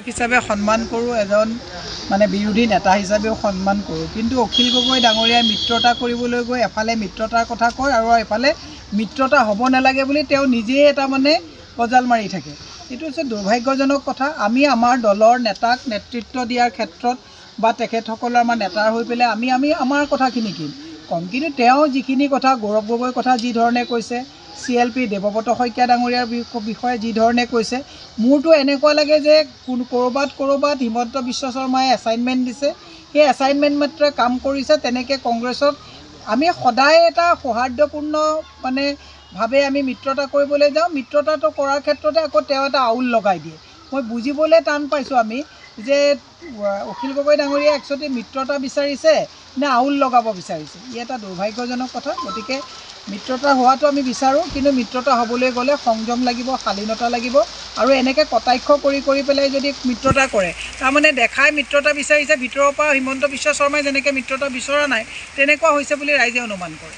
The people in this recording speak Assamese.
হিচাপে সন্মান কৰোঁ, এজন মানে বিৰোধী নেতা হিচাপেও সন্মান কৰোঁ, কিন্তু অখিল গগৈ ডাঙৰীয়াই মিত্ৰতা কৰিবলৈ গৈ এফালে মিত্ৰতাৰ কথা কয় আৰু এফালে মিত্ৰতা হ'ব নালাগে বুলি তেওঁ নিজেই এটা মানে গজাল মাৰি থাকে। এইটো হৈছে দুৰ্ভাগ্যজনক কথা। আমি আমাৰ দলৰ নেতাক নেতৃত্ব দিয়াৰ ক্ষেত্ৰত বা তেখেতসকলৰ আমাৰ নেতাৰ হৈ পেলাই আমি আমাৰ কথাখিনি ক'ম, কিন্তু তেওঁ যিখিনি কথা গৌৰৱ গগৈৰ কথা যি ধৰণে কৈছে, CLP দেৱব্ৰত শইকীয়া ডাঙৰীয়াৰ বিষয়ে যি ধৰণে কৈছে, মোৰতো এনেকুৱা লাগে যে ক'ৰবাত হিমন্ত বিশ্ব শৰ্মাই এছাইনমেণ্ট দিছে, সেই এছাইনমেণ্ট মাত্ৰে কাম কৰিছে। তেনেকৈ কংগ্ৰেছত আমি সদায় এটা সৌহাৰ্দ্যপূৰ্ণ মানে ভাৱে আমি মিত্ৰতা কৰিবলৈ যাওঁ, মিত্ৰতাটো কৰাৰ ক্ষেত্ৰতে আকৌ তেওঁ এটা আউল লগাই দিয়ে। মই বুজিবলৈ টান পাইছোঁ আমি যে অখিল গগৈ ডাঙৰীয়াই একচুৱেলি মিত্ৰতা বিচাৰিছে নে আউল লগাব বিচাৰিছে। ই এটা দুৰ্ভাগ্যজনক কথা। গতিকে মিত্ৰতা হোৱাটো আমি বিচাৰোঁ, কিন্তু মিত্ৰতা হ'বলৈ গ'লে সংযম লাগিব, শালীনতা লাগিব, আৰু এনেকৈ কটাক্ষ কৰি পেলাই যদি মিত্ৰতা কৰে, তাৰমানে দেখাই মিত্ৰতা বিচাৰিছে, ভিতৰৰ পৰা হিমন্ত বিশ্ব শৰ্মাই যেনেকৈ মিত্ৰতা বিচৰা নাই তেনেকুৱা হৈছে বুলি ৰাইজে অনুমান কৰে।